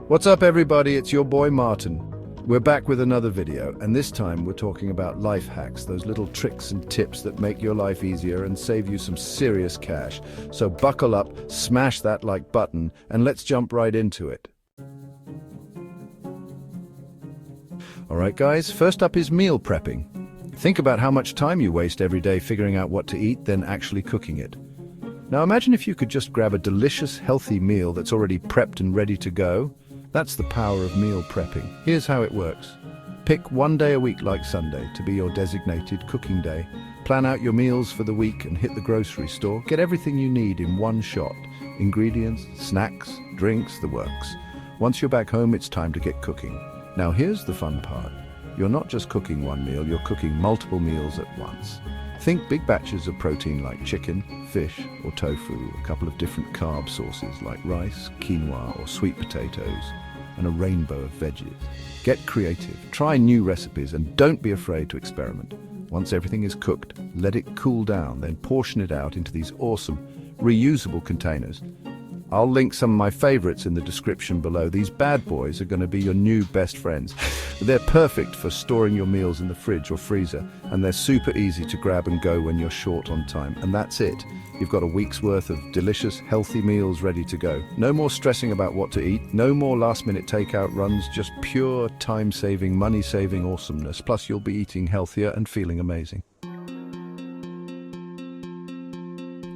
What's up everybody, it's your boy Martin. We're back with another video, and this time we're talking about life hacks, those little tricks and tips that make your life easier and save you some serious cash. So buckle up, smash that like button, and let's jump right into it. Alright guys, first up is meal prepping. Think about how much time you waste every day figuring out what to eat, then actually cooking it. Now imagine if you could just grab a delicious, healthy meal that's already prepped and ready to go. That's the power of meal prepping. Here's how it works. Pick one day a week like Sunday to be your designated cooking day. Plan out your meals for the week and hit the grocery store. Get everything you need in one shot. Ingredients, snacks, drinks, the works. Once you're back home, it's time to get cooking. Now here's the fun part. You're not just cooking one meal, you're cooking multiple meals at once. Think big batches of protein like chicken, fish, or tofu, a couple of different carb sources like rice, quinoa, or sweet potatoes, and a rainbow of veggies. Get creative, try new recipes, and don't be afraid to experiment. Once everything is cooked, let it cool down, then portion it out into these awesome, reusable containers. I'll link some of my favorites in the description below. These bad boys are going to be your new best friends. They're perfect for storing your meals in the fridge or freezer, and they're super easy to grab and go when you're short on time. And that's it. You've got a week's worth of delicious, healthy meals ready to go. No more stressing about what to eat, no more last-minute takeout runs, just pure time-saving, money-saving awesomeness. Plus, you'll be eating healthier and feeling amazing.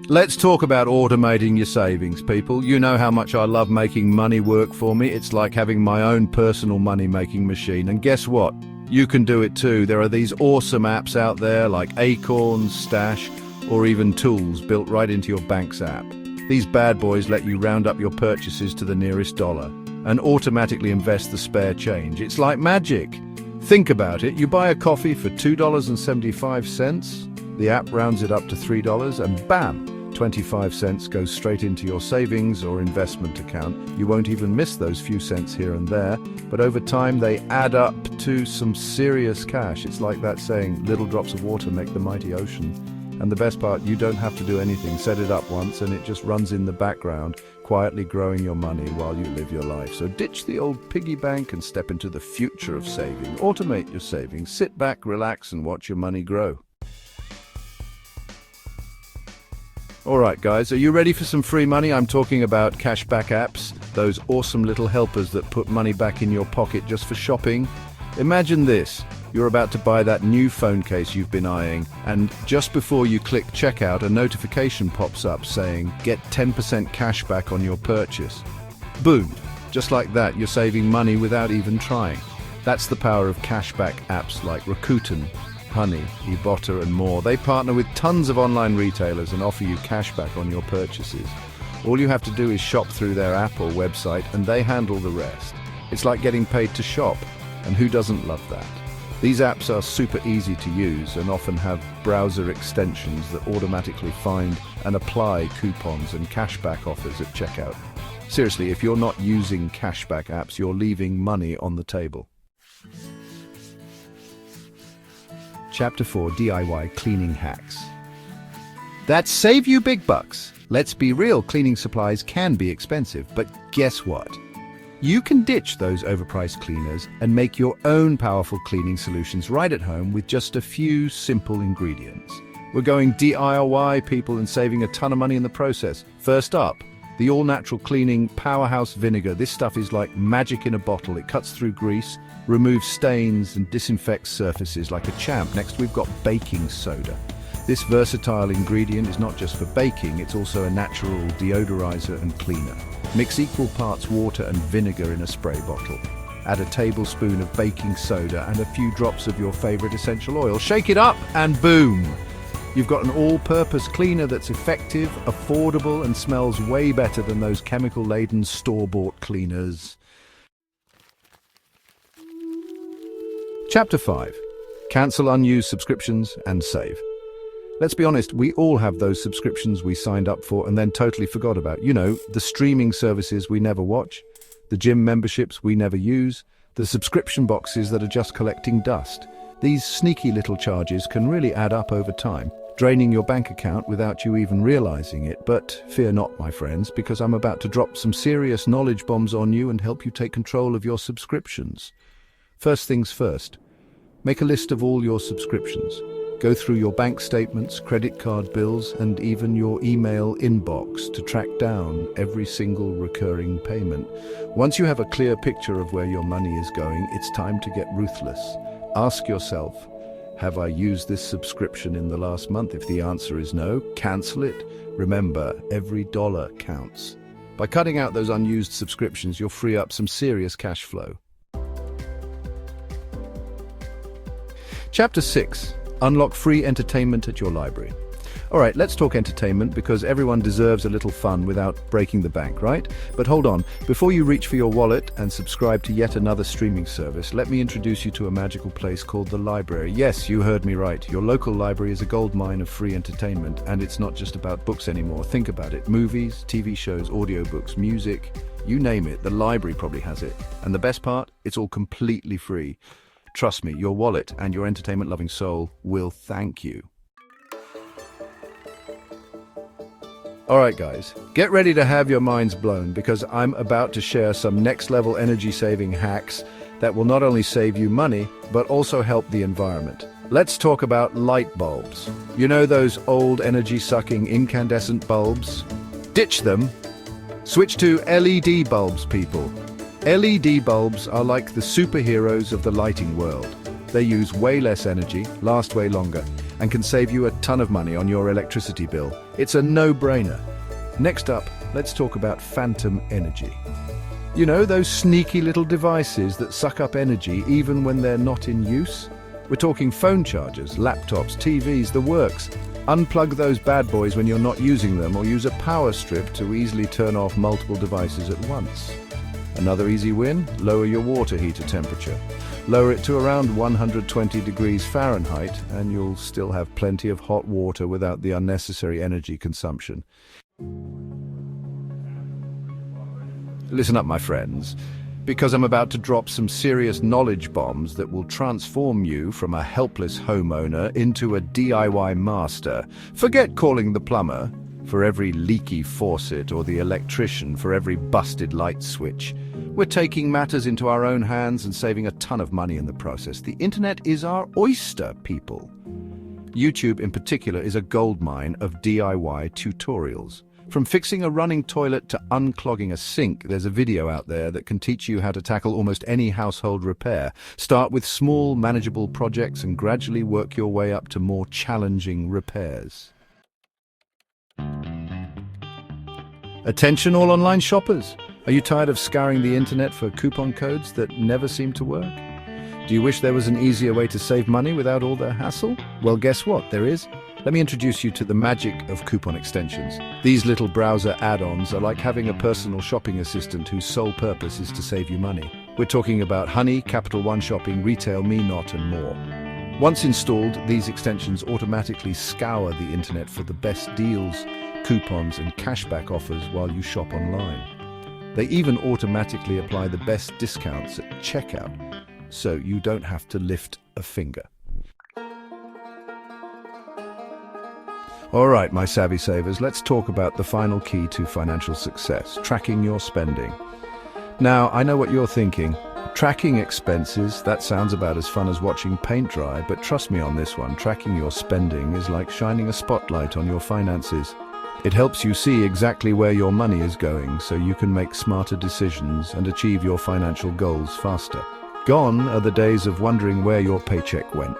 Let's talk about automating your savings, people. You know how much I love making money work for me. It's like having my own personal money-making machine. And guess what? You can do it too. There are these awesome apps out there like Acorns, Stash, or even Tools built right into your bank's app. These bad boys let you round up your purchases to the nearest dollar and automatically invest the spare change. It's like magic. Think about it. You buy a coffee for $2.75. The app rounds it up to $3 and bam! 25 cents goes straight into your savings or investment account. You won't even miss those few cents here and there, but over time they add up to some serious cash. It's like that saying, little drops of water make the mighty ocean. And the best part, you don't have to do anything. Set it up once and it just runs in the background, quietly growing your money while you live your life. So ditch the old piggy bank and step into the future of saving. Automate your savings. Sit back, relax, and watch your money grow. Alright guys, are you ready for some free money? I'm talking about Cashback Apps, those awesome little helpers that put money back in your pocket just for shopping. Imagine this, you're about to buy that new phone case you've been eyeing, and just before you click checkout, a notification pops up saying, get 10% cash back on your purchase. Boom! Just like that, you're saving money without even trying. That's the power of Cashback Apps like Rakuten, Honey, Ibotta and more. They partner with tons of online retailers and offer you cashback on your purchases. All you have to do is shop through their app or website and they handle the rest. It's like getting paid to shop, and who doesn't love that? These apps are super easy to use and often have browser extensions that automatically find and apply coupons and cashback offers at checkout. Seriously, if you're not using cashback apps, you're leaving money on the table. Chapter 4, DIY Cleaning Hacks. That save you big bucks. Let's be real, cleaning supplies can be expensive, but guess what? You can ditch those overpriced cleaners and make your own powerful cleaning solutions right at home with just a few simple ingredients. We're going DIY, people, and saving a ton of money in the process. First up, the all-natural cleaning powerhouse vinegar. This stuff is like magic in a bottle. It cuts through grease, removes stains, and disinfects surfaces like a champ. Next, we've got baking soda. This versatile ingredient is not just for baking, it's also a natural deodorizer and cleaner. Mix equal parts water and vinegar in a spray bottle. Add a tablespoon of baking soda and a few drops of your favorite essential oil. Shake it up and boom! You've got an all-purpose cleaner that's effective, affordable, and smells way better than those chemical-laden store-bought cleaners. Chapter 5. Cancel unused subscriptions and save. Let's be honest, we all have those subscriptions we signed up for and then totally forgot about. You know, the streaming services we never watch, the gym memberships we never use, the subscription boxes that are just collecting dust. These sneaky little charges can really add up over time. draining your bank account without you even realizing it. But fear not, my friends, because I'm about to drop some serious knowledge bombs on you and help you take control of your subscriptions. First things first, make a list of all your subscriptions. Go through your bank statements, credit card bills, and even your email inbox to track down every single recurring payment. Once you have a clear picture of where your money is going, it's time to get ruthless. Ask yourself, have I used this subscription in the last month? If the answer is no, cancel it. Remember, every dollar counts. By cutting out those unused subscriptions, you'll free up some serious cash flow. Chapter 6. Unlock free entertainment at your library. All right, let's talk entertainment because everyone deserves a little fun without breaking the bank, right? But hold on, before you reach for your wallet and subscribe to yet another streaming service, let me introduce you to a magical place called the library. Yes, you heard me right. Your local library is a goldmine of free entertainment, and it's not just about books anymore. Think about it. Movies, TV shows, audiobooks, music, you name it, the library probably has it. And the best part? It's all completely free. Trust me, your wallet and your entertainment-loving soul will thank you. All right, guys, get ready to have your minds blown because I'm about to share some next-level energy-saving hacks that will not only save you money, but also help the environment. Let's talk about light bulbs. You know those old energy-sucking incandescent bulbs? Ditch them. Switch to LED bulbs, people. LED bulbs are like the superheroes of the lighting world. They use way less energy, last way longer, and can save you a ton of money on your electricity bill. It's a no-brainer. Next up, let's talk about phantom energy. You know, those sneaky little devices that suck up energy even when they're not in use? We're talking phone chargers, laptops, TVs, the works. Unplug those bad boys when you're not using them, or use a power strip to easily turn off multiple devices at once. Another easy win? Lower your water heater temperature. Lower it to around 120 degrees Fahrenheit and you'll still have plenty of hot water without the unnecessary energy consumption. Listen up, my friends, because I'm about to drop some serious knowledge bombs that will transform you from a helpless homeowner into a DIY master. Forget calling the plumber for every leaky faucet or the electrician for every busted light switch. We're taking matters into our own hands and saving a ton of money in the process. The internet is our oyster, people. YouTube in particular is a goldmine of DIY tutorials. From fixing a running toilet to unclogging a sink, there's a video out there that can teach you how to tackle almost any household repair. Start with small, manageable projects and gradually work your way up to more challenging repairs. Attention all online shoppers! Are you tired of scouring the internet for coupon codes that never seem to work? Do you wish there was an easier way to save money without all the hassle? Well, guess what? There is. Let me introduce you to the magic of coupon extensions. These little browser add-ons are like having a personal shopping assistant whose sole purpose is to save you money. We're talking about Honey, Capital One Shopping, Retail Me Not, and more. Once installed, these extensions automatically scour the internet for the best deals, coupons, and cashback offers while you shop online. They even automatically apply the best discounts at checkout, so you don't have to lift a finger. All right, my savvy savers, let's talk about the final key to financial success, tracking your spending. Now, I know what you're thinking. Tracking expenses, that sounds about as fun as watching paint dry, but trust me on this one, tracking your spending is like shining a spotlight on your finances. It helps you see exactly where your money is going so you can make smarter decisions and achieve your financial goals faster. Gone are the days of wondering where your paycheck went.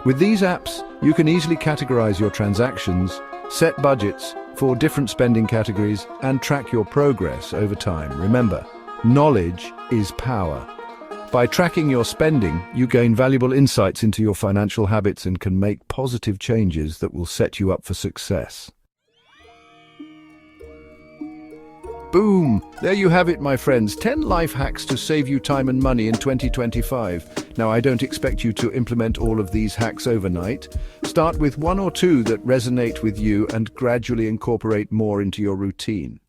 With these apps, you can easily categorize your transactions, set budgets for different spending categories, and track your progress over time. Remember, knowledge is power. By tracking your spending, you gain valuable insights into your financial habits and can make positive changes that will set you up for success. Boom! There you have it, my friends. 10 life hacks to save you time and money in 2025. Now, I don't expect you to implement all of these hacks overnight. Start with one or two that resonate with you and gradually incorporate more into your routine.